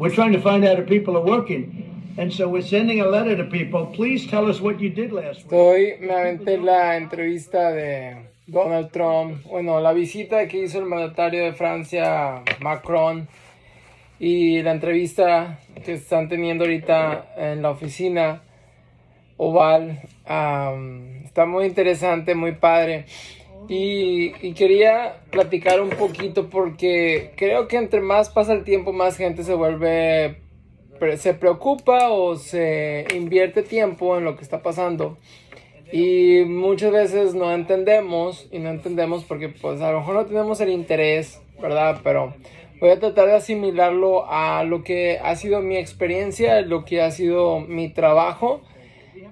We're trying to find out if people are working. And so we're sending a letter to people. Please tell us what you did last week. Me aventé la entrevista de Donald Trump, bueno, la visita que hizo el mandatario de Francia, Macron, y la entrevista que están teniendo ahorita en la oficina Oval. Está muy interesante, muy padre. Y quería platicar un poquito porque creo que entre más pasa el tiempo, más gente se preocupa o se invierte tiempo en lo que está pasando. Y muchas veces no entendemos porque pues a lo mejor no tenemos el interés, ¿verdad? Pero voy a tratar de asimilarlo a lo que ha sido mi experiencia, lo que ha sido mi trabajo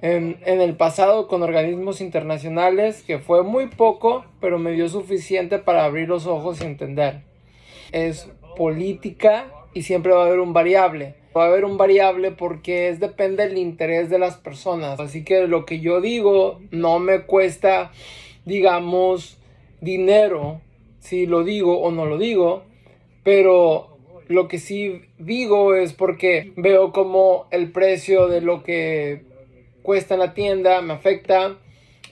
en el pasado con organismos internacionales, que fue muy poco, pero me dio suficiente para abrir los ojos y entender. Es política y siempre va a haber un variable. Va a haber un variable porque depende del interés de las personas. Así que lo que yo digo no me cuesta, digamos, dinero si lo digo o no lo digo, pero lo que sí digo es porque veo como el precio de lo que cuesta en la tienda me afecta,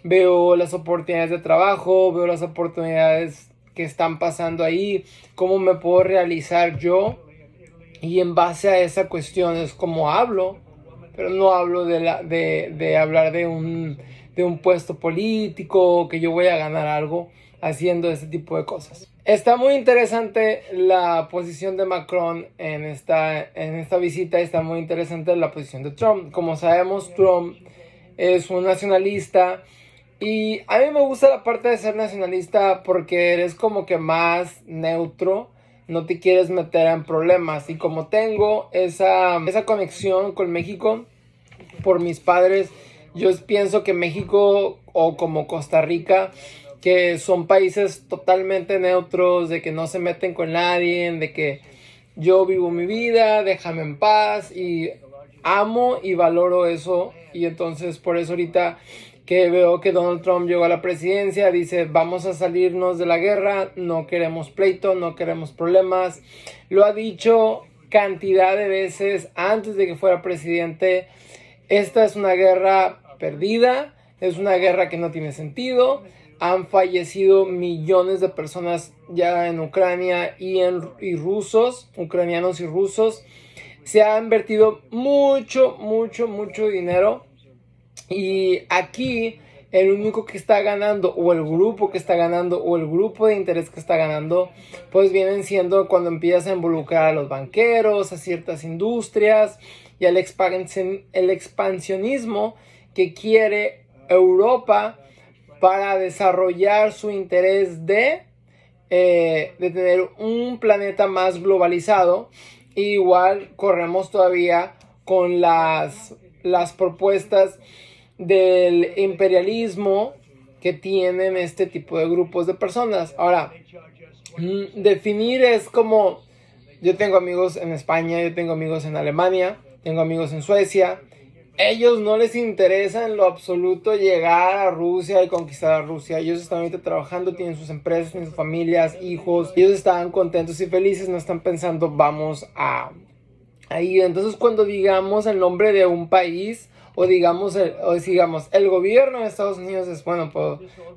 veo las oportunidades de trabajo, veo las oportunidades que están pasando ahí, cómo me puedo realizar yo, y en base a esa cuestión es como hablo, pero no hablo de hablar de un puesto político, que yo voy a ganar algo haciendo este tipo de cosas. Está muy interesante la posición de Macron en esta visita. Está muy interesante la posición de Trump. Como sabemos, Trump es un nacionalista y a mí me gusta la parte de ser nacionalista porque eres como que más neutro, no te quieres meter en problemas. Y como tengo esa conexión con México por mis padres, yo pienso que México o como Costa Rica, que son países totalmente neutros, de que no se meten con nadie, de que yo vivo mi vida, déjame en paz, y amo y valoro eso. Y entonces por eso ahorita que veo que Donald Trump llegó a la presidencia, dice vamos a salirnos de la guerra, no queremos pleito, no queremos problemas. Lo ha dicho cantidad de veces antes de que fuera presidente. Esta es una guerra perdida, es una guerra que no tiene sentido. Han fallecido millones de personas ya en Ucrania y rusos, ucranianos y rusos. Se ha invertido mucho dinero. Y aquí el único que está ganando, o el grupo que está ganando, o el grupo de interés que está ganando, pues vienen siendo cuando empiezas a involucrar a los banqueros, a ciertas industrias y al expansionismo que quiere Europa para desarrollar su interés de tener un planeta más globalizado. Igual corremos todavía con las propuestas del imperialismo que tienen este tipo de grupos de personas. Ahora, definir es como, yo tengo amigos en España, yo tengo amigos en Alemania, tengo amigos en Suecia. Ellos no les interesa en lo absoluto llegar a Rusia y conquistar a Rusia. Ellos están ahorita trabajando, tienen sus empresas, tienen sus familias, hijos. Ellos están contentos y felices, no están pensando vamos a ir. Entonces cuando digamos el nombre de un país o digamos el gobierno de Estados Unidos, es bueno,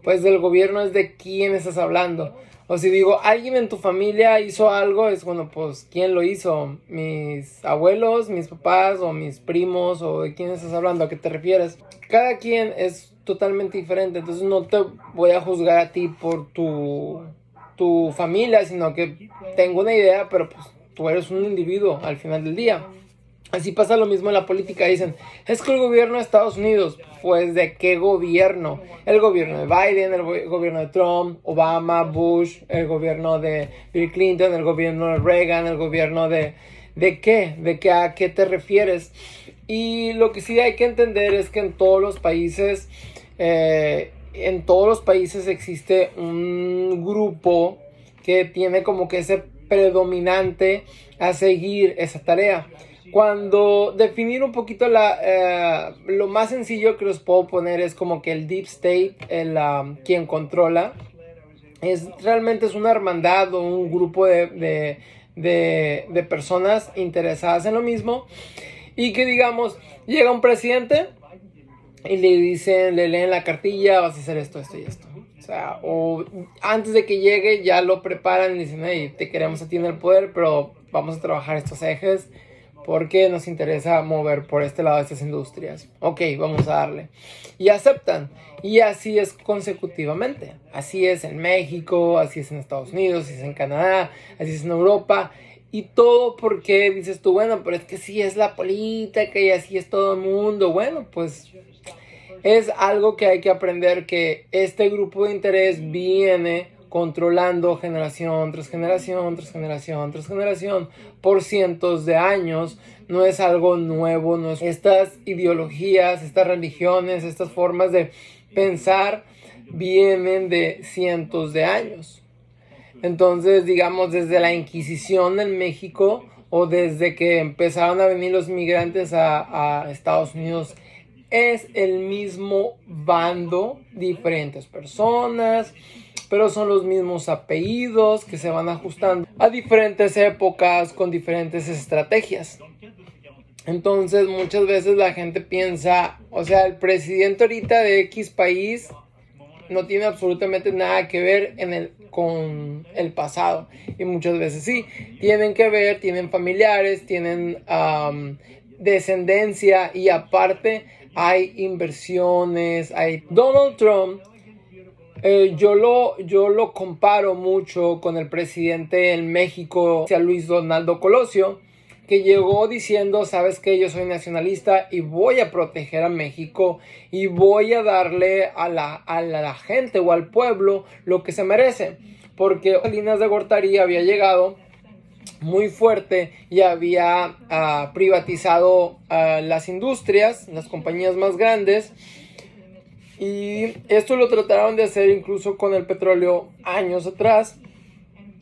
pues del gobierno es de quién estás hablando. O si digo, alguien en tu familia hizo algo, es bueno, pues, ¿quién lo hizo? ¿Mis abuelos, mis papás o mis primos? ¿O de quién estás hablando? ¿A qué te refieres? Cada quien es totalmente diferente, entonces no te voy a juzgar a ti por tu familia, sino que tengo una idea, pero pues tú eres un individuo al final del día. Así pasa lo mismo en la política. Dicen, es que el gobierno de Estados Unidos, pues ¿de qué gobierno? El gobierno de Biden, el gobierno de Trump, Obama, Bush, el gobierno de Bill Clinton, el gobierno de Reagan, el gobierno ¿de qué? ¿De qué a qué te refieres? Y lo que sí hay que entender es que en todos los países existe un grupo que tiene como que ese predominante a seguir esa tarea. Cuando definir un poquito lo más sencillo que los puedo poner es como que el Deep State, quien controla, realmente es una hermandad o un grupo de de personas interesadas en lo mismo. Y que digamos, llega un presidente y le dicen, le leen la cartilla, vas a hacer esto, esto y esto. O sea, o antes de que llegue ya lo preparan y dicen, hey, te queremos a ti en el poder, pero vamos a trabajar estos ejes porque nos interesa mover por este lado de estas industrias. Ok, vamos a darle. Y aceptan. Y así es consecutivamente. Así es en México, así es en Estados Unidos, así es en Canadá, así es en Europa. Y todo porque dices tú, bueno, pero es que sí es la política y así es todo el mundo. Bueno, pues es algo que hay que aprender, que este grupo de interés viene controlando generación tras generación, tras generación, tras generación, por cientos de años. No es algo nuevo, no es estas ideologías, estas religiones, estas formas de pensar vienen de cientos de años. Entonces, digamos, desde la Inquisición en México o desde que empezaron a venir los migrantes a Estados Unidos, es el mismo bando, diferentes personas, pero son los mismos apellidos que se van ajustando a diferentes épocas con diferentes estrategias. Entonces, muchas veces la gente piensa, o sea, el presidente ahorita de X país no tiene absolutamente nada que ver con el pasado. Y muchas veces sí, tienen que ver, tienen familiares, tienen descendencia y aparte hay inversiones, hay Donald Trump. Yo lo comparo mucho con el presidente en México, Luis Donaldo Colosio, que llegó diciendo, sabes que yo soy nacionalista y voy a proteger a México y voy a darle a la gente o al pueblo lo que se merece, porque Salinas de Gortari había llegado muy fuerte y había privatizado las industrias, las compañías más grandes, y esto lo trataron de hacer incluso con el petróleo años atrás,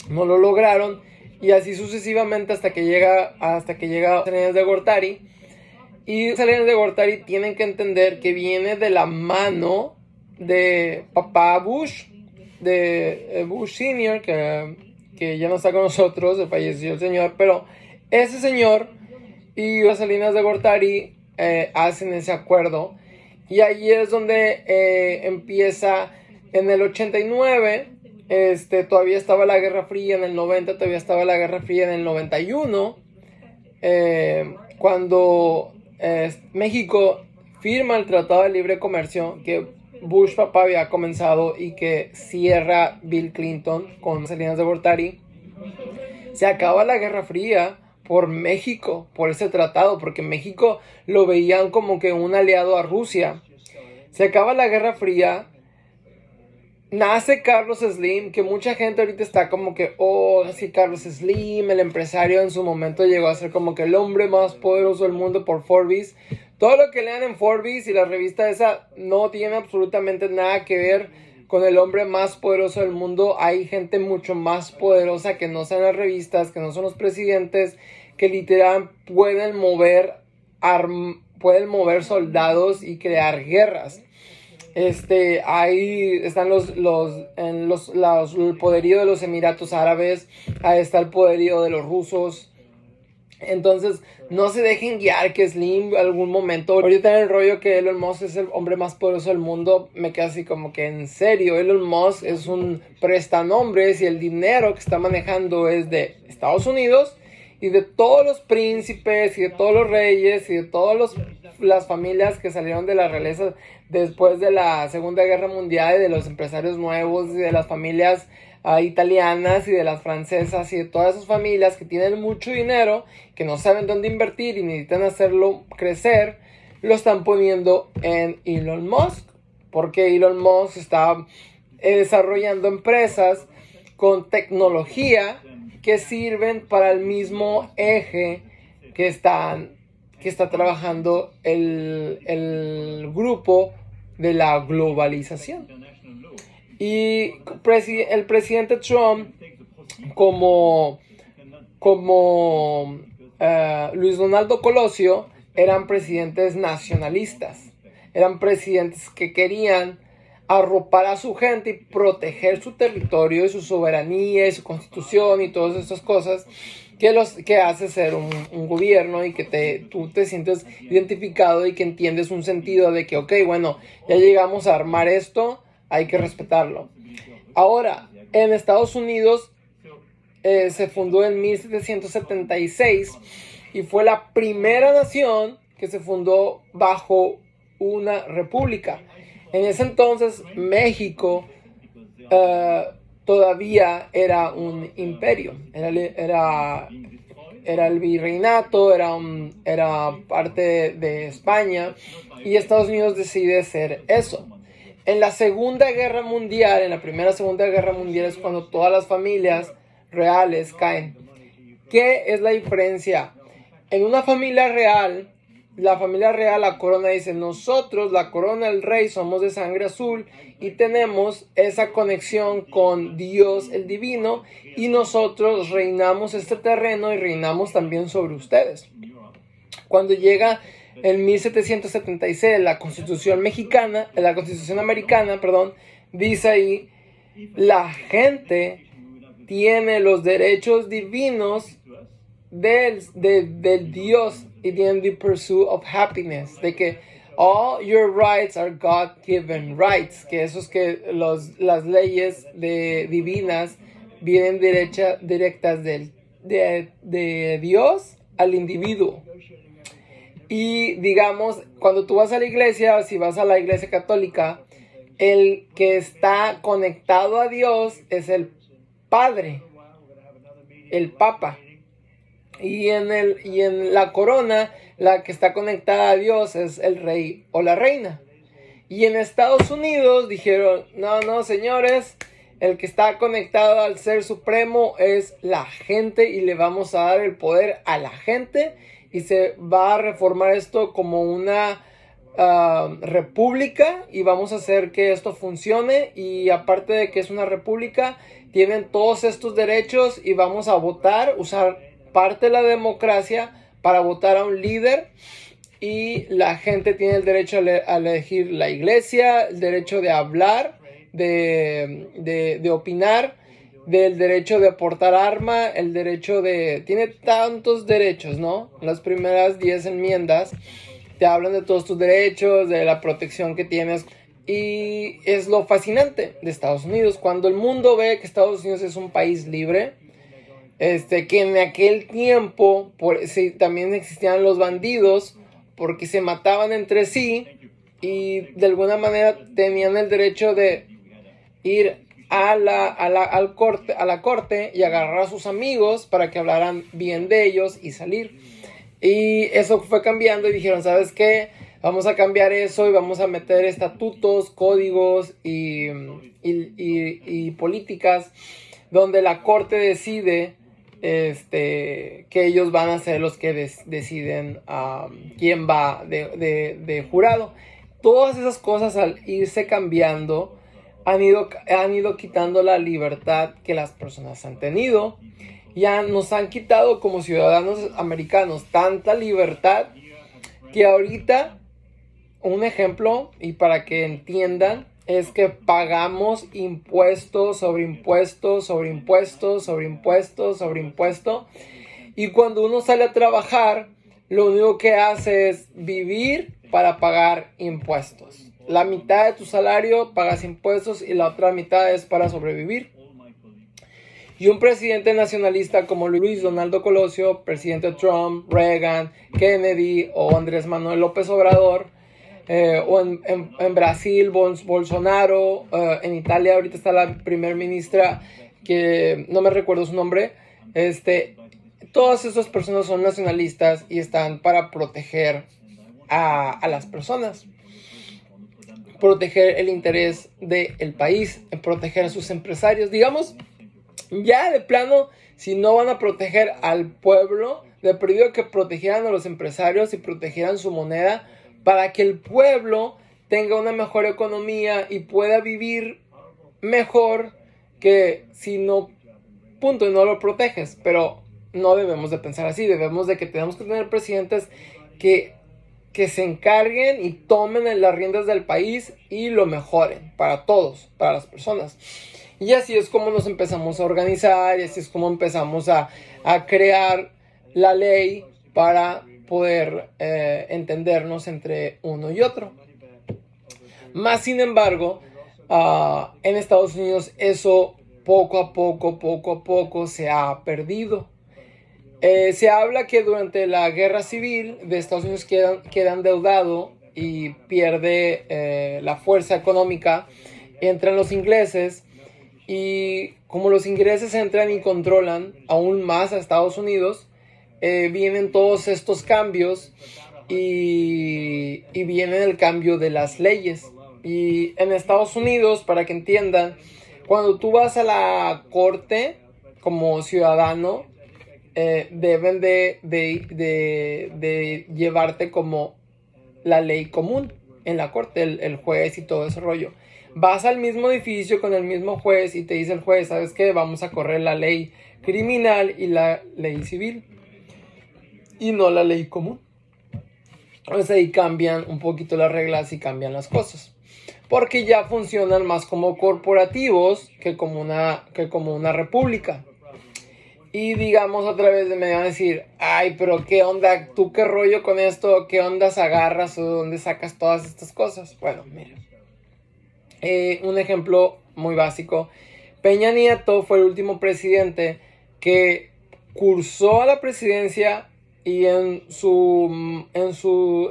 no lo lograron. Y así sucesivamente hasta que llega Salinas de Gortari. Y Salinas de Gortari tienen que entender que viene de la mano de papá Bush, de Bush Senior, que ya no está con nosotros, falleció el señor, pero ese señor y Salinas de Gortari hacen ese acuerdo. Y ahí es donde empieza en el 89. Todavía estaba la Guerra Fría, en el 90 todavía estaba la Guerra Fría, en el 91 cuando México firma el Tratado de Libre Comercio que Bush papá había comenzado y que cierra Bill Clinton con Salinas de Gortari. Se acaba la Guerra Fría por México, por ese tratado, porque México lo veían como que un aliado a Rusia. Se acaba la Guerra Fría. Nace Carlos Slim, que mucha gente ahorita está como que, oh, sí, Carlos Slim, el empresario en su momento llegó a ser como que el hombre más poderoso del mundo por Forbes. Todo lo que lean en Forbes y la revista esa no tiene absolutamente nada que ver con el hombre más poderoso del mundo. Hay gente mucho más poderosa que no son las revistas, que no son los presidentes, que literal pueden mover soldados y crear guerras. Ahí están el poderío de los Emiratos Árabes, ahí está el poderío de los rusos. Entonces, no se dejen guiar que Slim algún momento, ahorita en el rollo que Elon Musk es el hombre más poderoso del mundo, me queda así como que en serio, Elon Musk es un prestanombres y el dinero que está manejando es de Estados Unidos y de todos los príncipes y de todos los reyes y de todas las familias que salieron de la realeza después de la Segunda Guerra Mundial y de los empresarios nuevos y de las familias italianas y de las francesas y de todas esas familias que tienen mucho dinero, que no saben dónde invertir y necesitan hacerlo crecer, lo están poniendo en Elon Musk, porque Elon Musk está desarrollando empresas con tecnología que sirven para el mismo eje que está trabajando el grupo de la globalización. Y el presidente Trump, como Luis Donaldo Colosio, eran presidentes nacionalistas. Eran presidentes que querían arropar a su gente y proteger su territorio y su soberanía y su constitución y todas estas cosas que hace ser un gobierno, y que tú te sientes identificado y que entiendes un sentido de que, ok, bueno, ya llegamos a armar esto, hay que respetarlo. Ahora, en Estados Unidos se fundó en 1776 y fue la primera nación que se fundó bajo una república. En ese entonces México todavía era un imperio, era el virreinato, era parte de España, y Estados Unidos decide ser eso. En la Segunda Guerra Mundial, en la Primera Segunda Guerra Mundial, es cuando todas las familias reales caen. ¿Qué es la diferencia? En una familia real, la corona dice: nosotros, la corona, el rey, somos de sangre azul y tenemos esa conexión con Dios, el divino, y nosotros reinamos este terreno y reinamos también sobre ustedes. Cuando llega en 1776 la Constitución americana, dice ahí: la gente tiene los derechos divinos del Dios, y tienen the pursuit of happiness, de que all your rights are God-given rights, que eso es que las leyes divinas vienen directas de Dios al individuo. Y digamos, cuando tú vas a la iglesia, si vas a la iglesia católica, el que está conectado a Dios es el Padre, el Papa. Y en la corona, la que está conectada a Dios es el rey o la reina. Y en Estados Unidos dijeron: no, señores, el que está conectado al Ser Supremo es la gente, y le vamos a dar el poder a la gente, y se va a reformar esto como una república, y vamos a hacer que esto funcione. Y aparte de que es una república, tienen todos estos derechos, y vamos a votar, usar parte de la democracia para votar a un líder, y la gente tiene el derecho a elegir la iglesia, el derecho de hablar, de opinar, del derecho de portar arma, el derecho tiene tantos derechos, ¿no? Las primeras 10 enmiendas te hablan de todos tus derechos, de la protección que tienes. Y es lo fascinante de Estados Unidos. Cuando el mundo ve que Estados Unidos es un país libre, que en aquel tiempo también existían los bandidos, porque se mataban entre sí, y de alguna manera tenían el derecho de ir a la corte y agarrar a sus amigos para que hablaran bien de ellos y salir. Y eso fue cambiando, y dijeron: ¿sabes qué? Vamos a cambiar eso y vamos a meter estatutos, códigos y políticas donde la corte decide que ellos van a ser los que deciden quién va de jurado. Todas esas cosas, al irse cambiando, han ido quitando la libertad que las personas han tenido. Ya nos han quitado como ciudadanos americanos tanta libertad que ahorita, un ejemplo, y para que entiendan, es que pagamos impuestos sobre impuestos, sobre impuestos, sobre impuestos, sobre impuestos. Y cuando uno sale a trabajar, lo único que hace es vivir para pagar impuestos. La mitad de tu salario pagas impuestos y la otra mitad es para sobrevivir. Y un presidente nacionalista como Luis Donaldo Colosio, presidente Trump, Reagan, Kennedy o Andrés Manuel López Obrador, o en Brasil, Bolsonaro, en Italia ahorita está la primer ministra, que no me recuerdo su nombre. Todas esas personas son nacionalistas y están para proteger a las personas, proteger el interés del país, proteger a sus empresarios. Digamos, ya de plano, si no van a proteger al pueblo, de perdido que protegieran a los empresarios y protegieran su moneda, para que el pueblo tenga una mejor economía y pueda vivir mejor, que si no, punto, y no lo proteges. Pero no debemos de pensar así. Debemos de que tenemos que tener presidentes que que se encarguen y tomen en las riendas del país y lo mejoren para todos, para las personas. Y así es como nos empezamos a organizar y así es como empezamos a crear la ley para poder entendernos entre uno y otro. Más sin embargo, en Estados Unidos eso poco a poco se ha perdido. Se habla que durante la guerra civil de Estados Unidos queda endeudado y pierde la fuerza económica. Entran los ingleses y como los ingleses entran y controlan aún más a Estados Unidos, vienen todos estos cambios y viene el cambio de las leyes. Y en Estados Unidos, para que entiendan, cuando tú vas a la corte como ciudadano, deben de llevarte como la ley común en la corte, el juez y todo ese rollo. Vas al mismo edificio con el mismo juez y te dice el juez, ¿sabes qué? Vamos a correr la ley criminal y la ley civil y no la ley común. Entonces ahí cambian un poquito las reglas y cambian las cosas. Porque ya funcionan más como corporativos que como una república. Y digamos otra vez me van a decir, ay, pero qué onda, tú qué rollo con esto, qué ondas agarras o dónde sacas todas estas cosas. Bueno, mira, un ejemplo muy básico. Peña Nieto fue el último presidente que cursó a la presidencia y en sus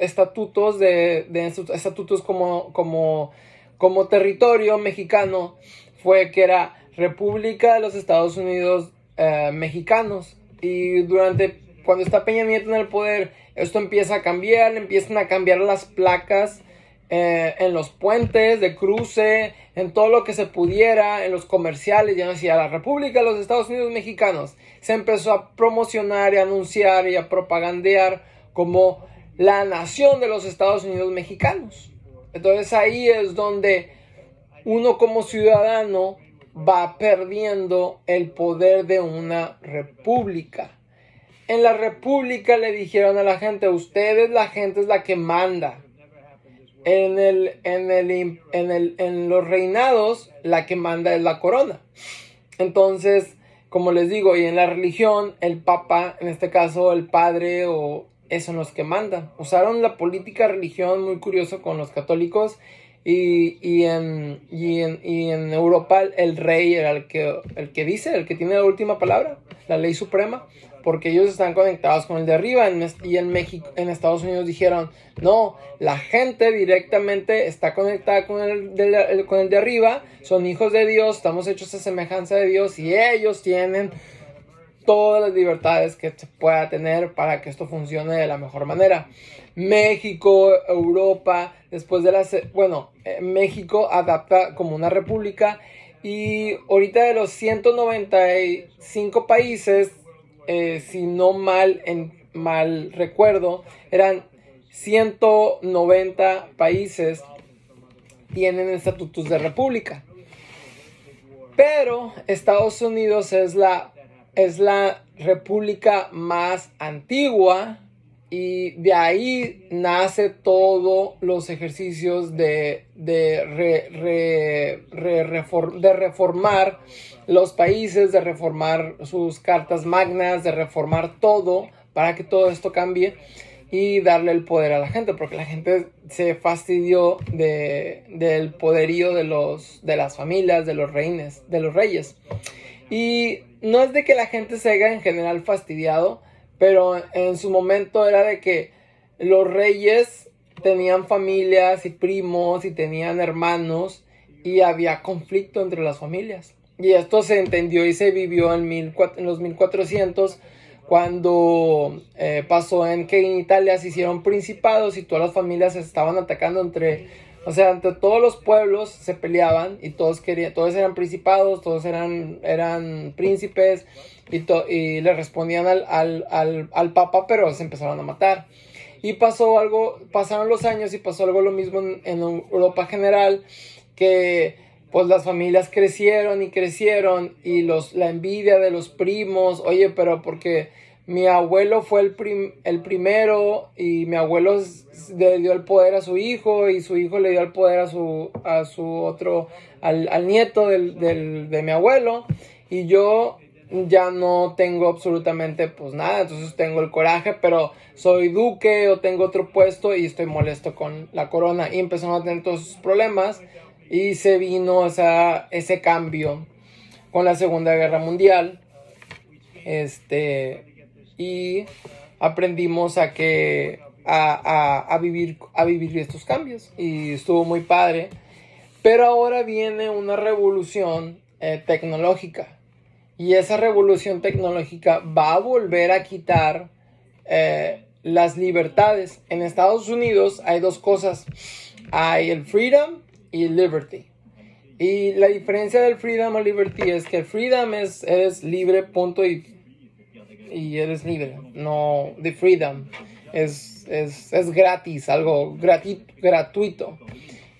estatutos estatutos como territorio mexicano fue que era República de los Estados Unidos Mexicanos. Y cuando está Peña Nieto en el poder, esto empieza a cambiar, empiezan a cambiar las placas en los puentes de cruce, en todo lo que se pudiera, en los comerciales, ya no decía la República de los Estados Unidos Mexicanos. Se empezó a promocionar y a anunciar y a propagandear como la nación de los Estados Unidos Mexicanos. Entonces ahí es donde uno como ciudadano va perdiendo el poder de una república. En la república le dijeron a la gente, la gente es la que manda. En los reinados, la que manda es la corona. Entonces, como les digo, y en la religión, el papa, en este caso el padre, son los que mandan. Usaron la política religión muy curioso con los católicos. Y en Europa el rey era el que tiene la última palabra, la ley suprema, porque ellos están conectados con el de arriba. Y en México, en Estados Unidos dijeron, no, la gente directamente está conectada con el de arriba, son hijos de Dios, estamos hechos a semejanza de Dios y ellos tienen todas las libertades que se pueda tener para que esto funcione de la mejor manera. México, Europa, México adapta como una república y ahorita de los 195 países, si no mal recuerdo, eran 190 países tienen estatutos de república. Pero Estados Unidos es la república más antigua y de ahí nace todos los ejercicios de reformar los países, de reformar sus cartas magnas, de reformar todo para que todo esto cambie y darle el poder a la gente, porque la gente se fastidió del poderío de las familias, de los reyes. Y no es de que la gente se haya en general fastidiado, pero en su momento era de que los reyes tenían familias y primos y tenían hermanos y había conflicto entre las familias. Y esto se entendió y se vivió en los 1400 cuando pasó que en Italia se hicieron principados y todas las familias se estaban atacando entre todos los pueblos se peleaban y todos eran principados, todos eran príncipes y le respondían al papa, pero se empezaron a matar. Y pasaron los años y pasó algo lo mismo en Europa general, que pues las familias crecieron y la envidia de los primos, oye, pero porque mi abuelo fue el primero y mi abuelo le dio el poder a su hijo y su hijo le dio el poder a su otro, al nieto de mi abuelo, y yo ya no tengo absolutamente pues nada. Entonces tengo el coraje, pero soy duque o tengo otro puesto y estoy molesto con la corona, y empezamos a tener todos esos problemas y se vino ese cambio con la Segunda Guerra Mundial. Y aprendimos a vivir estos cambios, y estuvo muy padre. Pero ahora viene una revolución tecnológica, y esa revolución tecnológica va a volver a quitar las libertades. En Estados Unidos hay dos cosas: hay el freedom y el liberty. Y la diferencia del freedom o liberty es que el freedom eres libre, punto, y eres libre. No, the freedom es gratis, algo gratuito.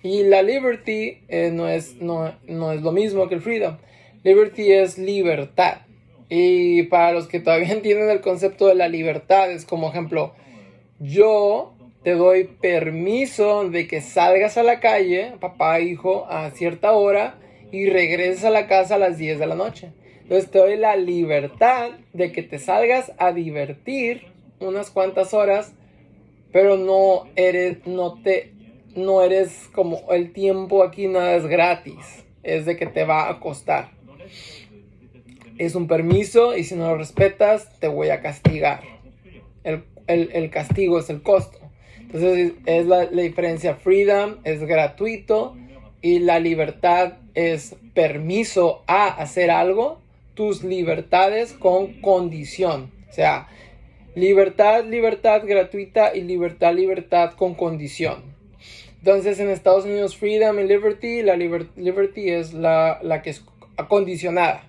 Y la liberty no es lo mismo que el freedom. Liberty es libertad. Y para los que todavía entienden el concepto de la libertad, es como ejemplo, yo te doy permiso de que salgas a la calle, papá, hijo, a cierta hora, y regreses a la casa a las 10 de la noche. Entonces te doy la libertad de que te salgas a divertir unas cuantas horas, pero no eres como el tiempo aquí no es gratis, es de que te va a costar. Es un permiso, y si no lo respetas te voy a castigar. El castigo es el costo. Entonces es la diferencia. Freedom es gratuito y la libertad es permiso a hacer algo. Tus libertades con condición. O sea, libertad gratuita, y libertad con condición. Entonces en Estados Unidos freedom y liberty, la liberty es la que es acondicionada.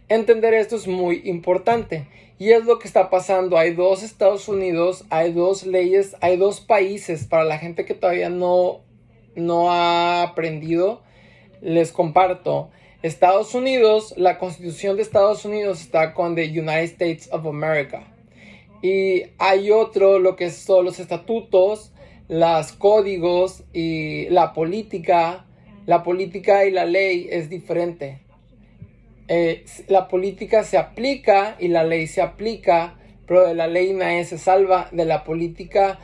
Entender esto es muy importante, y es lo que está pasando. Hay dos Estados Unidos, hay dos leyes, hay dos países. Para la gente que todavía no ha aprendido, les comparto. Estados Unidos, la Constitución de Estados Unidos está con the United States of America. Y hay otro, lo que son los estatutos, los códigos y la política. La política y la ley es diferente. La política se aplica y la ley se aplica, pero de la ley nadie se salva. De la política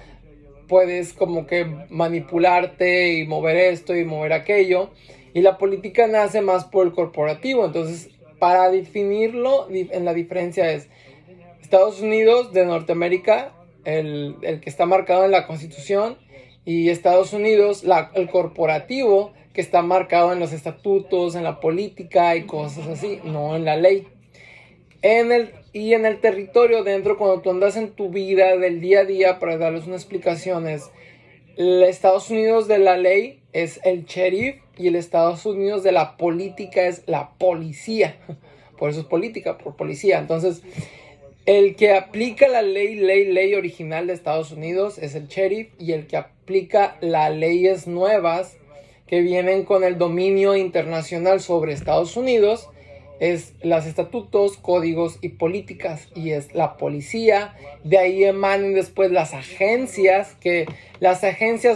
puedes como que manipularte y mover esto y mover aquello, y la política nace más por el corporativo. Entonces, para definirlo, en la diferencia es Estados Unidos de Norteamérica, el que está marcado en la Constitución, y Estados Unidos, el corporativo, que está marcado en los estatutos, en la política y cosas así, no en la ley. En el territorio dentro, cuando tú andas en tu vida del día a día, para darles unas explicaciones, el Estados Unidos de la ley es el sheriff, y el Estados Unidos de la política es la policía. Por eso es política, por policía. Entonces, el que aplica la ley original de Estados Unidos es el sheriff, y el que aplica las leyes nuevas que vienen con el dominio internacional sobre Estados Unidos es los estatutos, códigos y políticas, y es la policía. De ahí emanan después las agencias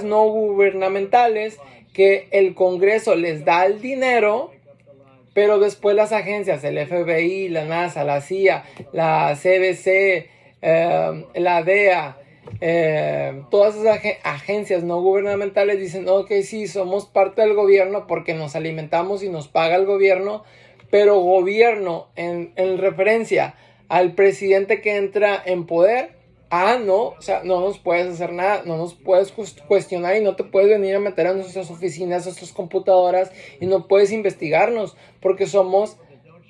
no gubernamentales, que el Congreso les da el dinero, pero después las agencias, el FBI, la NASA, la CIA, la CDC, la DEA, todas esas agencias no gubernamentales dicen, ok, sí, somos parte del gobierno porque nos alimentamos y nos paga el gobierno, pero gobierno en referencia al presidente que entra en poder, no, o sea, no nos puedes hacer nada, no nos puedes cuestionar, y no te puedes venir a meter a nuestras oficinas, a nuestras computadoras, y no puedes investigarnos porque somos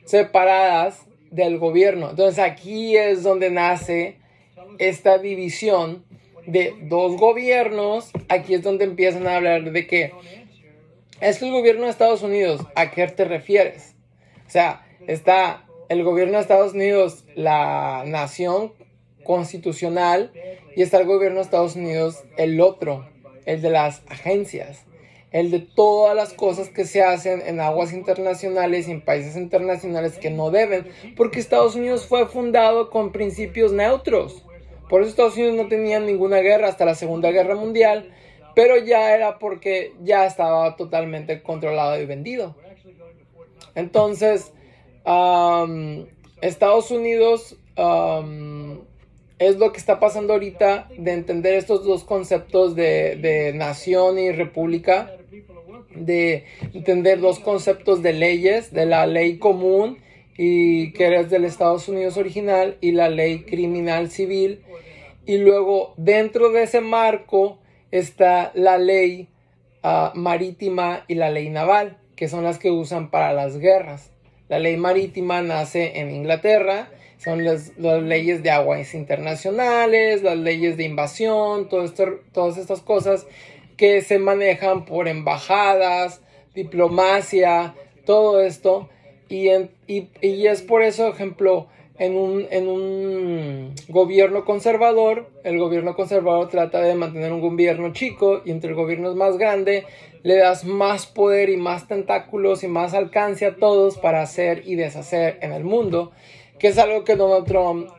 separadas del gobierno. Entonces aquí es donde nace esta división de dos gobiernos. Aquí es donde empiezan a hablar de que es el gobierno de Estados Unidos. ¿A qué te refieres? O sea, está el gobierno de Estados Unidos, la nación constitucional, y está el gobierno de Estados Unidos, el otro, el de las agencias. el de todas las cosas que se hacen en aguas internacionales y en países internacionales que no deben, porque Estados Unidos fue fundado con principios neutros. Por eso Estados Unidos no tenía ninguna guerra hasta la Segunda Guerra Mundial, pero ya era porque ya estaba totalmente controlado y vendido. Entonces, Estados Unidos es lo que está pasando ahorita, de entender estos dos conceptos de nación y república, de entender dos conceptos de leyes, de la ley común, y que es del Estados Unidos original, y la ley criminal civil. Y luego dentro de ese marco está la ley marítima y la ley naval, que son las que usan para las guerras. La ley marítima nace en Inglaterra, son las leyes de aguas internacionales, las leyes de invasión, todas estas cosas que se manejan por embajadas, diplomacia, todo esto. Y es por eso, ejemplo, en un gobierno conservador, el gobierno conservador trata de mantener un gobierno chico, y entre el gobierno más grande le das más poder y más tentáculos y más alcance a todos para hacer y deshacer en el mundo, que es algo que Donald Trump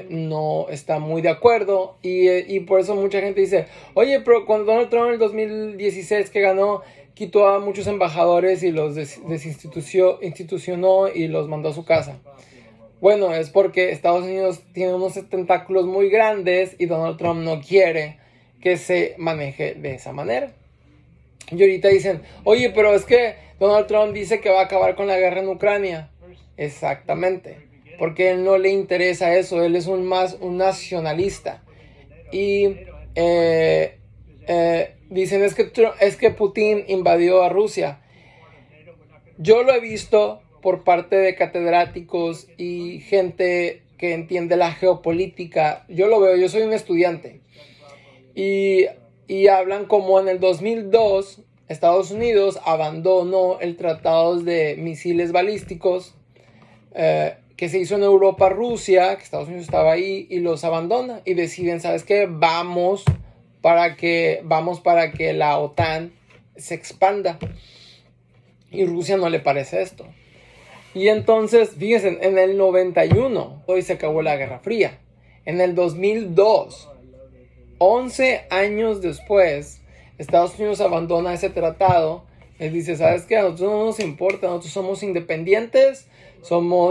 no está muy de acuerdo, y por eso mucha gente dice, oye, pero cuando Donald Trump en el 2016 que ganó, quitó a muchos embajadores y los desinstitucionó y los mandó a su casa. Bueno, es porque Estados Unidos tiene unos tentáculos muy grandes y Donald Trump no quiere que se maneje de esa manera. Y ahorita dicen, oye, pero es que Donald Trump dice que va a acabar con la guerra en Ucrania. Exactamente, porque a él no le interesa eso, él es un nacionalista. Y dicen, es que Putin invadió a Rusia. Yo lo he visto por parte de catedráticos y gente que entiende la geopolítica. Yo lo veo, yo soy un estudiante. Y hablan como en el 2002 Estados Unidos abandonó el tratado de misiles balísticos que se hizo en Europa, Rusia, que Estados Unidos estaba ahí, y los abandona y deciden, ¿sabes qué? Vamos para que la OTAN se expanda. Y Rusia no le parece esto. Y entonces, fíjense, en el 91, hoy se acabó la Guerra Fría. En el 2002, 11 años después, Estados Unidos abandona ese tratado. Él dice, ¿sabes qué? A nosotros no nos importa, nosotros somos independientes,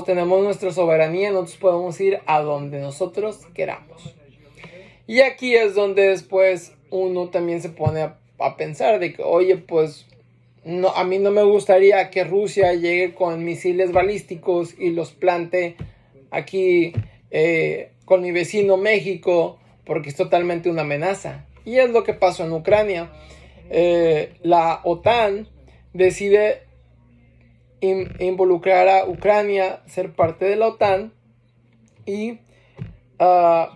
tenemos nuestra soberanía, nosotros podemos ir a donde nosotros queramos. Y aquí es donde después uno también se pone a pensar de que, oye, pues, no, a mí no me gustaría que Rusia llegue con misiles balísticos y los plante aquí con mi vecino México, porque es totalmente una amenaza. Y es lo que pasó en Ucrania. La OTAN decide involucrar a Ucrania, ser parte de la OTAN y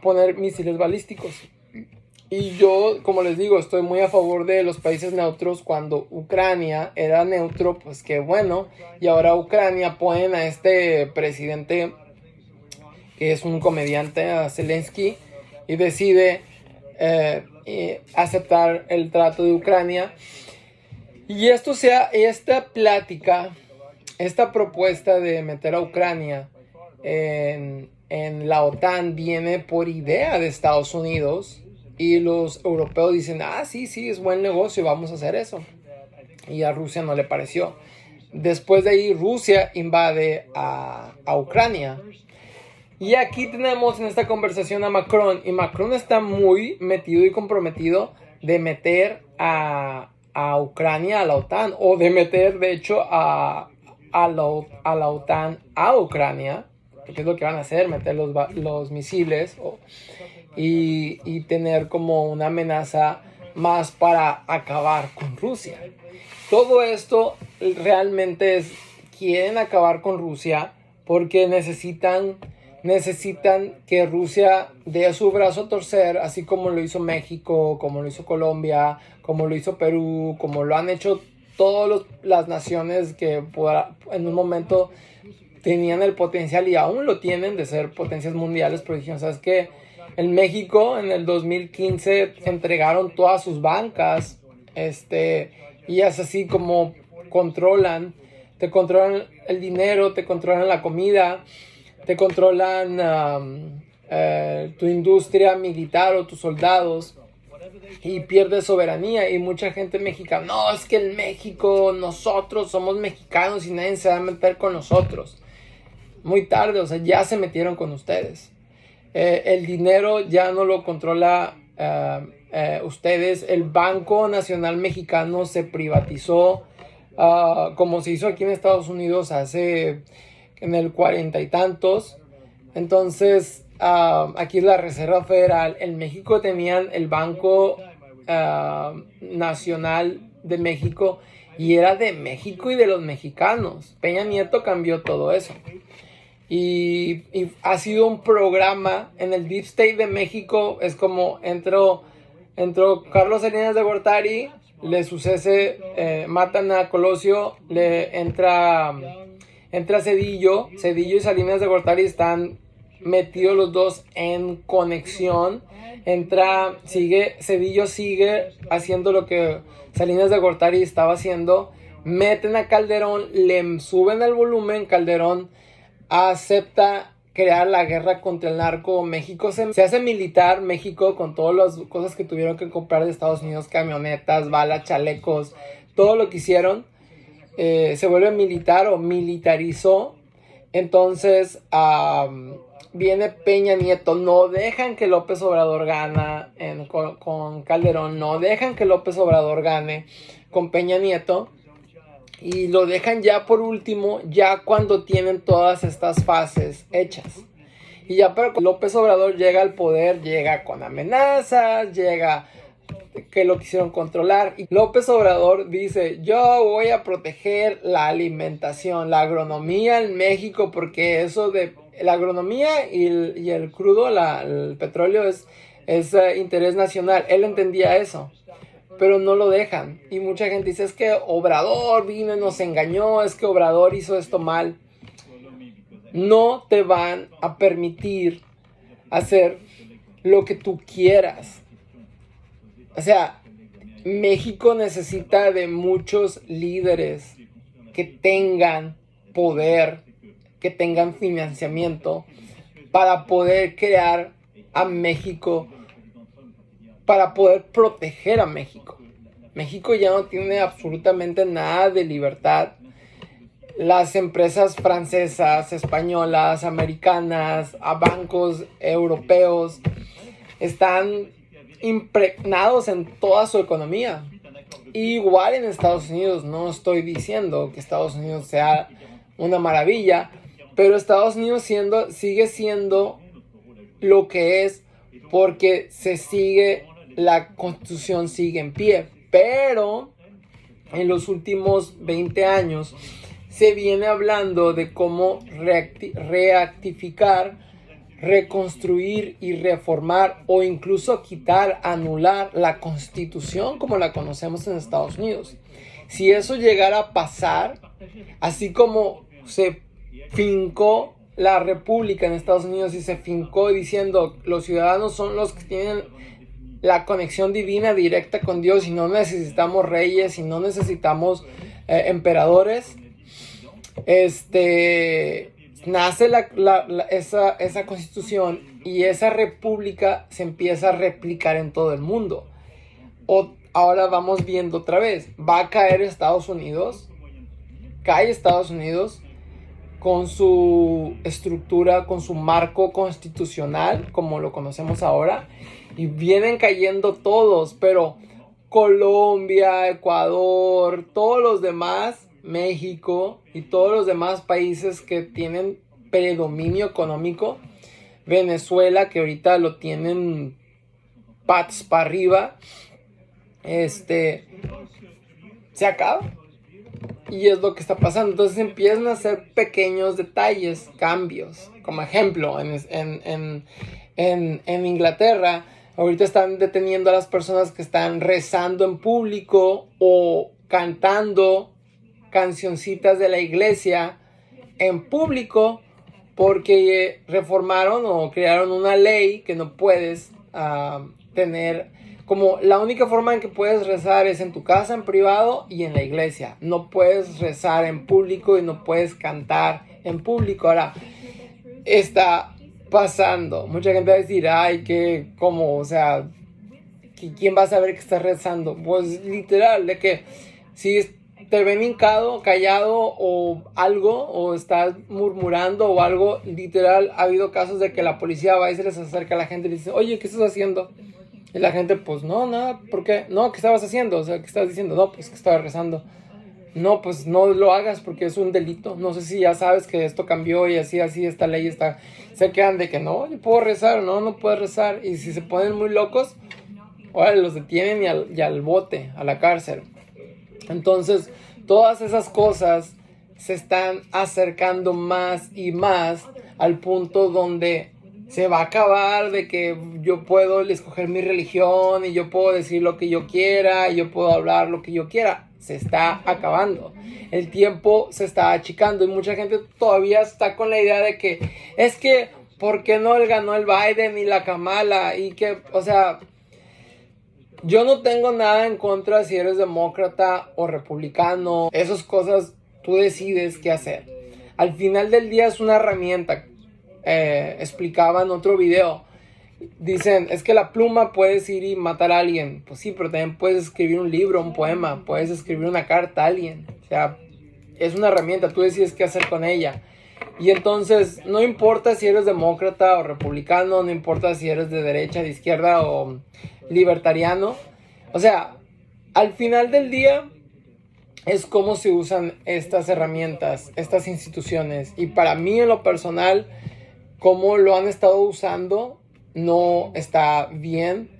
poner misiles balísticos. Y yo, como les digo, estoy muy a favor de los países neutros. Cuando Ucrania era neutro, pues qué bueno. Y ahora Ucrania ponen a este presidente, que es un comediante, a Zelensky, y decide aceptar el trato de Ucrania. Y esta plática, esta propuesta de meter a Ucrania en la OTAN viene por idea de Estados Unidos. Y los europeos dicen, sí, es buen negocio, vamos a hacer eso. Y a Rusia no le pareció. Después de ahí, Rusia invade a Ucrania. Y aquí tenemos en esta conversación a Macron. Y Macron está muy metido y comprometido de meter a Ucrania a la OTAN. O de meter, de hecho, a la OTAN a Ucrania. Porque es lo que van a hacer, meter los misiles y tener como una amenaza más para acabar con Rusia. Todo esto realmente quieren acabar con Rusia porque necesitan que Rusia dé su brazo a torcer, así como lo hizo México, como lo hizo Colombia, como lo hizo Perú, como lo han hecho todas las naciones que en un momento tenían el potencial y aún lo tienen de ser potencias mundiales, pero dijeron, ¿sabes qué? En México, en el 2015, entregaron todas sus bancas Y es así como te controlan el dinero, te controlan la comida, te controlan tu industria militar o tus soldados, y pierdes soberanía. Y mucha gente mexicana, no, es que en México nosotros somos mexicanos y nadie se va a meter con nosotros. Muy tarde, o sea, ya se metieron con ustedes. El dinero ya no lo controla ustedes. El Banco Nacional Mexicano se privatizó, como se hizo aquí en Estados Unidos en el 40 y tantos. Entonces, aquí es la Reserva Federal. En México tenían el Banco Nacional de México, y era de México y de los mexicanos. Peña Nieto cambió todo eso. Y ha sido un programa en el Deep State de México. Es como entró Carlos Salinas de Gortari, le sucede, matan a Colosio, le entra Zedillo y Salinas de Gortari están metidos los dos en conexión. Zedillo sigue haciendo lo que Salinas de Gortari estaba haciendo. Meten a Calderón, le suben el volumen. Calderón acepta crear la guerra contra el narco. México se hace militar, México, con todas las cosas que tuvieron que comprar de Estados Unidos, camionetas, balas, chalecos, todo lo que hicieron. Se vuelve militar o militarizó. Entonces viene Peña Nieto. No dejan que López Obrador gane con Calderón. No dejan que López Obrador gane con Peña Nieto. Y lo dejan ya por último, ya cuando tienen todas estas fases hechas. Y ya para López Obrador llega al poder, llega con amenazas, llega que lo quisieron controlar. Y López Obrador dice, yo voy a proteger la alimentación, la agronomía en México, porque eso de la agronomía y el crudo, el petróleo es interés nacional. Él entendía eso, pero no lo dejan. Y mucha gente dice, es que Obrador vino y nos engañó, es que Obrador hizo esto mal. No te van a permitir hacer lo que tú quieras. O sea, México necesita de muchos líderes que tengan poder, que tengan financiamiento para poder crear a México, para poder proteger a México. México ya no tiene absolutamente nada de libertad. Las empresas francesas, españolas, americanas, a bancos europeos están impregnados en toda su economía. Igual en Estados Unidos, no estoy diciendo que Estados Unidos sea una maravilla, pero Estados Unidos sigue siendo lo que es porque la Constitución sigue en pie. Pero en los últimos 20 años se viene hablando de cómo reactificar, reconstruir y reformar, o incluso anular la Constitución como la conocemos en Estados Unidos. Si eso llegara a pasar, así como se fincó la República en Estados Unidos y se fincó diciendo los ciudadanos son los que tienen la conexión divina directa con Dios y no necesitamos reyes y no necesitamos emperadores, nace esa constitución y esa república se empieza a replicar en todo el mundo. Ahora vamos viendo otra vez, va a caer Estados Unidos, cae Estados Unidos con su estructura, con su marco constitucional, como lo conocemos ahora, y vienen cayendo todos, pero Colombia, Ecuador, todos los demás, México y todos los demás países que tienen predominio económico, Venezuela, que ahorita lo tienen patas para arriba, se acaba. Y es lo que está pasando. Entonces empiezan a hacer pequeños detalles, cambios. Como ejemplo, en Inglaterra, ahorita están deteniendo a las personas que están rezando en público o cantando cancioncitas de la iglesia en público porque reformaron o crearon una ley que no puedes tener como la única forma en que puedes rezar es en tu casa, en privado y en la iglesia. No puedes rezar en público y no puedes cantar en público. Ahora, está pasando. Mucha gente va a decir, ay, que, ¿cómo? O sea, ¿quién va a saber que estás rezando? Pues literal, de que si te ven hincado, callado o algo, o estás murmurando o algo, literal, ha habido casos de que la policía va y se les acerca a la gente y le dice, oye, ¿qué estás haciendo? Y la gente, pues, no, nada, ¿por qué? No, ¿qué estabas haciendo? O sea, ¿qué estabas diciendo? No, pues, que estaba rezando. No, pues, no lo hagas porque es un delito. No sé si ya sabes que esto cambió y así, esta ley está... Se quedan de que no, yo puedo rezar, no puedes rezar. Y si se ponen muy locos, ahora los detienen y al bote, a la cárcel. Entonces, todas esas cosas se están acercando más y más al punto donde se va a acabar de que yo puedo escoger mi religión y yo puedo decir lo que yo quiera y yo puedo hablar lo que yo quiera. Se está acabando. El tiempo se está achicando y mucha gente todavía está con la idea de que es que, ¿por qué no ganó el Biden y la Kamala? Y que, o sea... Yo no tengo nada en contra si eres demócrata o republicano. Esas cosas tú decides qué hacer. Al final del día es una herramienta. Explicaba en otro video. Dicen, es que la pluma puedes ir y matar a alguien. Pues sí, pero también puedes escribir un libro, un poema. Puedes escribir una carta a alguien. O sea, es una herramienta. Tú decides qué hacer con ella. Y entonces, no importa si eres demócrata o republicano. No importa si eres de derecha, de izquierda o... libertariano, o sea, al final del día es cómo se usan estas herramientas, estas instituciones, y para mí en lo personal, cómo lo han estado usando no está bien.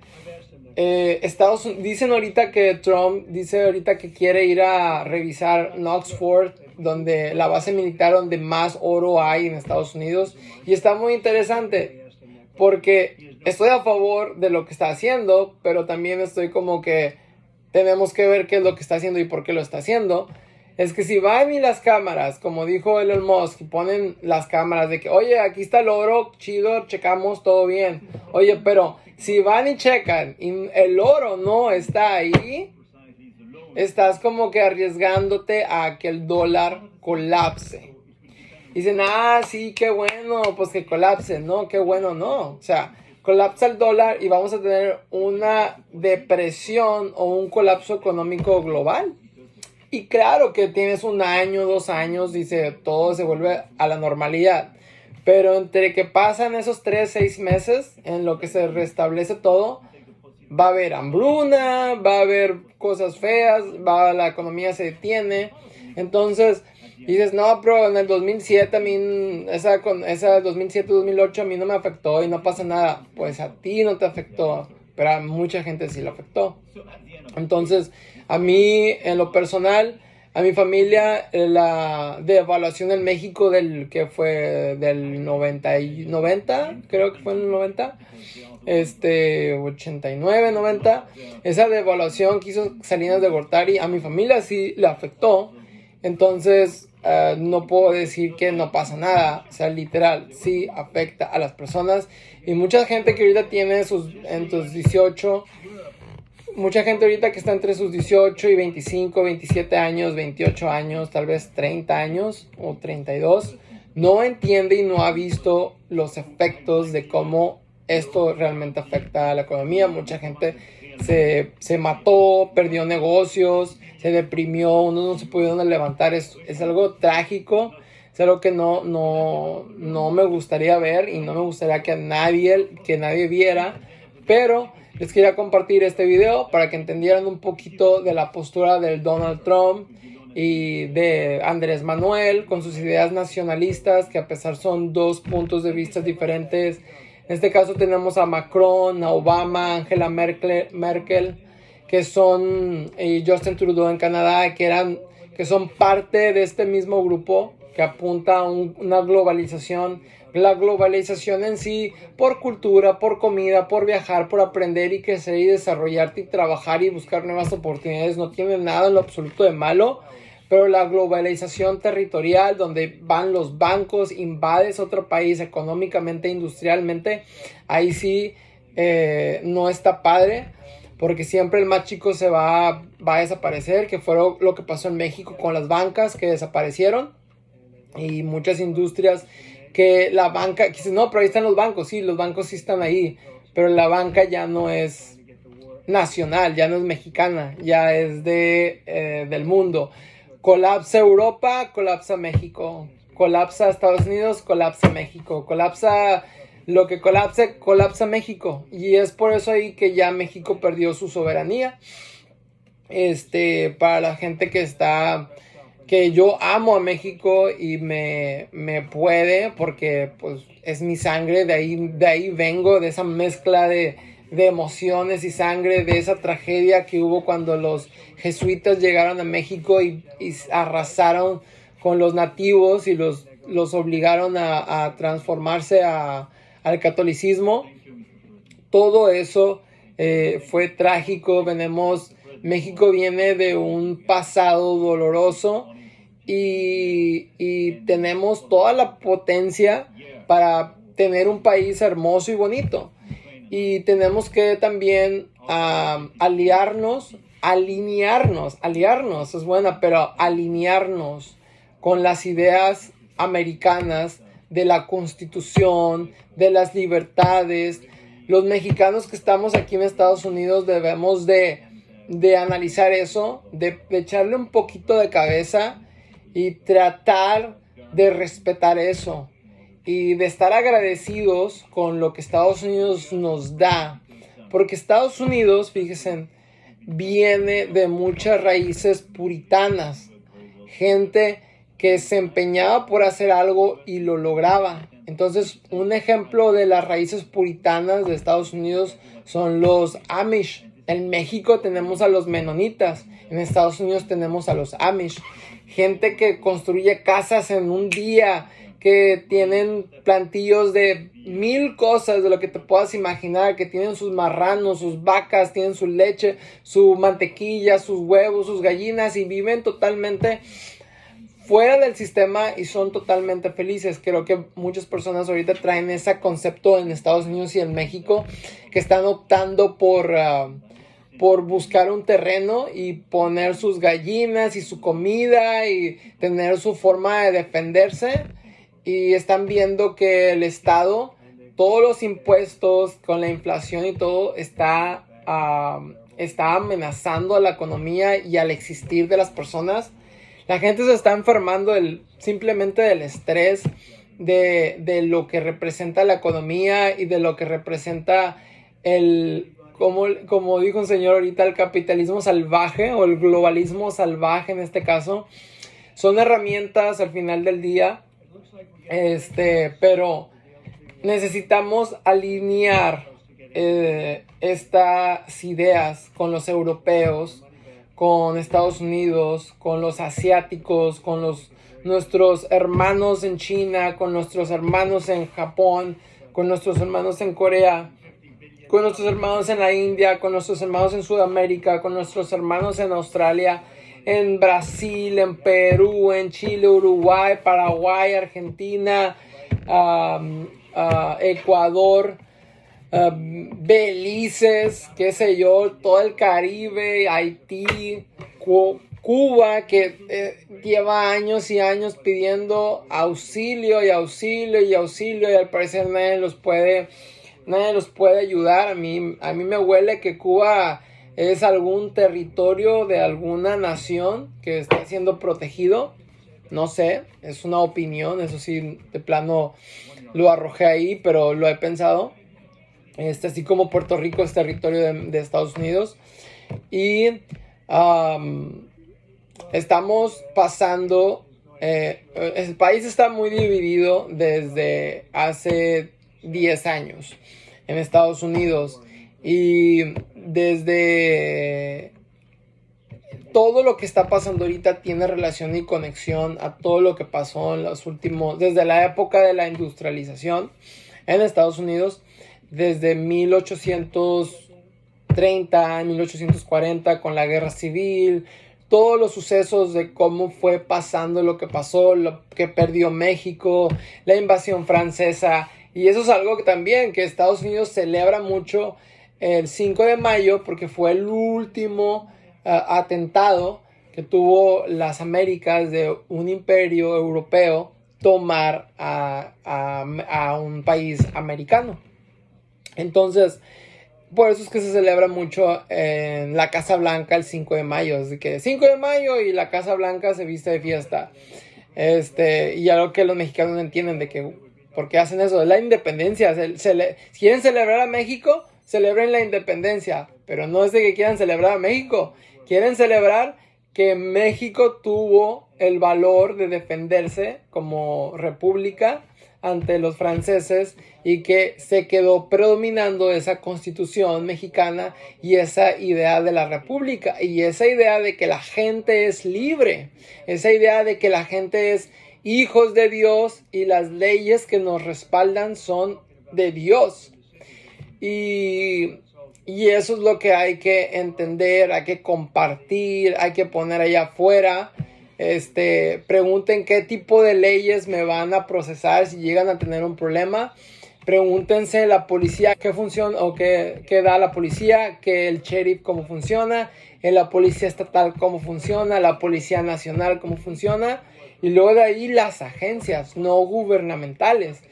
Dicen ahorita que Trump dice ahorita que quiere ir a revisar Knoxford, donde la base militar donde más oro hay en Estados Unidos, y está muy interesante porque estoy a favor de lo que está haciendo, pero también estoy como que tenemos que ver qué es lo que está haciendo y por qué lo está haciendo. Es que si van y las cámaras, como dijo Elon Musk, y ponen las cámaras de que, oye, aquí está el oro, chido, checamos, todo bien. Oye, pero si van y checan y el oro no está ahí, estás como que arriesgándote a que el dólar colapse. Dicen, sí, qué bueno, pues que colapse, no, qué bueno, no. O sea, colapsa el dólar y vamos a tener una depresión o un colapso económico global. Y claro que tienes 1 año, 2 años, dice, todo se vuelve a la normalidad. Pero entre que pasan esos 3, 6 meses, en lo que se restablece todo, va a haber hambruna, va a haber cosas feas, la economía se detiene. Entonces... dices, no, pero en el 2007 a mí, esa 2007-2008 a mí no me afectó y no pasa nada. Pues a ti no te afectó, pero a mucha gente sí le afectó. Entonces, a mí, en lo personal, a mi familia, la devaluación en México que fue del 90, creo que fue en el 90, 89, 90, esa devaluación que hizo Salinas de Gortari, a mi familia sí le afectó. Entonces, no puedo decir que no pasa nada. O sea, literal, sí afecta a las personas. Y mucha gente que ahorita tiene en sus 18, mucha gente ahorita que está entre sus 18 y 25, 27 años, 28 años, tal vez 30 años o 32, no entiende y no ha visto los efectos de cómo esto realmente afecta a la economía. Mucha gente se mató, perdió negocios, se deprimió, unos no se pudieron levantar. Es algo trágico, es algo que no me gustaría ver y no me gustaría que nadie viera, pero les quería compartir este video para que entendieran un poquito de la postura del Donald Trump y de Andrés Manuel con sus ideas nacionalistas, que a pesar son 2 puntos de vista diferentes. En este caso tenemos a Macron, a Obama, Angela Merkel, que son, y Justin Trudeau en Canadá, que son parte de este mismo grupo que apunta a una globalización. La globalización en sí, por cultura, por comida, por viajar, por aprender y crecer y desarrollarte y trabajar y buscar nuevas oportunidades, no tiene nada en lo absoluto de malo. Pero la globalización territorial, donde van los bancos, invades otro país económicamente, industrialmente, ahí sí no está padre. porque siempre el más chico se va a desaparecer, que fue lo que pasó en México con las bancas que desaparecieron y muchas industrias que la banca, que dice, no, pero ahí están los bancos sí están ahí, pero la banca ya no es nacional, ya no es mexicana, ya es del mundo. Colapsa Europa, colapsa México, colapsa Estados Unidos, colapsa México, colapsa lo que colapse, colapsa México, y es por eso ahí que ya México perdió su soberanía. Para la gente que yo amo a México y me puede, porque pues es mi sangre, de ahí vengo, de esa mezcla de emociones y sangre, de esa tragedia que hubo cuando los jesuitas llegaron a México y arrasaron con los nativos y los obligaron a transformarse al catolicismo. Todo eso fue trágico. México viene de un pasado doloroso y tenemos toda la potencia para tener un país hermoso y bonito. Y tenemos que también alinearnos, es buena, pero alinearnos con las ideas americanas de la Constitución, de las libertades. Los mexicanos que estamos aquí en Estados Unidos debemos de analizar eso, de echarle un poquito de cabeza y tratar de respetar eso y de estar agradecidos con lo que Estados Unidos nos da, porque Estados Unidos, fíjense, viene de muchas raíces puritanas, gente que se empeñaba por hacer algo y lo lograba. Entonces, un ejemplo de las raíces puritanas de Estados Unidos son los Amish. En México tenemos a los menonitas, en Estados Unidos tenemos a los Amish, gente que construye casas en un día, que tienen plantillos de 1000 cosas de lo que te puedas imaginar, que tienen sus marranos, sus vacas, tienen su leche, su mantequilla, sus huevos, sus gallinas, y viven totalmente fuera del sistema y son totalmente felices. Creo que muchas personas ahorita traen ese concepto en Estados Unidos y en México, que están optando por buscar un terreno y poner sus gallinas y su comida y tener su forma de defenderse. Y están viendo que el Estado, todos los impuestos, con la inflación y todo, está amenazando a la economía y al existir de las personas. La gente se está enfermando simplemente del estrés, de lo que representa la economía y de lo que representa como dijo un señor ahorita, el capitalismo salvaje o el globalismo salvaje en este caso. Son herramientas al final del día. Pero necesitamos alinear estas ideas con los europeos, con Estados Unidos, con los asiáticos, con nuestros hermanos en China, con nuestros hermanos en Japón, con nuestros hermanos en Corea, con nuestros hermanos en la India, con nuestros hermanos en Sudamérica, con nuestros hermanos en Australia, en Brasil, en Perú, en Chile, Uruguay, Paraguay, Argentina, Ecuador, Belice, qué sé yo, todo el Caribe, Haití, Cuba, que lleva años y años pidiendo auxilio y auxilio y auxilio, y al parecer nadie los puede ayudar. A mí me huele que Cuba es algún territorio de alguna nación que está siendo protegido. No sé, es una opinión, eso sí, de plano lo arrojé ahí, pero lo he pensado. Así como Puerto Rico es territorio de Estados Unidos. Y estamos pasando, el país está muy dividido desde hace 10 años en Estados Unidos, y desde todo lo que está pasando ahorita tiene relación y conexión a todo lo que pasó desde la época de la industrialización en Estados Unidos, desde 1830, 1840, con la guerra civil, todos los sucesos de cómo fue pasando lo que pasó, lo que perdió México, la invasión francesa. Y eso es algo que también que Estados Unidos celebra mucho el 5 de mayo porque fue el último atentado que tuvo las Américas de un imperio europeo tomar a un país americano. Entonces, por eso es que se celebra mucho en la Casa Blanca el 5 de mayo. Así que 5 de mayo y la Casa Blanca se viste de fiesta. Y algo que los mexicanos no entienden de que por qué hacen eso. Es la independencia. Si quieren celebrar a México, celebren la independencia. Pero no es de que quieran celebrar a México. Quieren celebrar que México tuvo el valor de defenderse como república ante los franceses y que se quedó predominando esa constitución mexicana y esa idea de la república y esa idea de que la gente es libre, esa idea de que la gente es hijos de Dios y las leyes que nos respaldan son de Dios. Y eso es lo que hay que entender, hay que compartir, hay que poner allá afuera. Pregunten qué tipo de leyes me van a procesar si llegan a tener un problema. Pregúntense la policía qué funciona o qué da la policía, que el sheriff cómo funciona, la policía estatal cómo funciona, la policía nacional cómo funciona. Y luego de ahí las agencias no gubernamentales.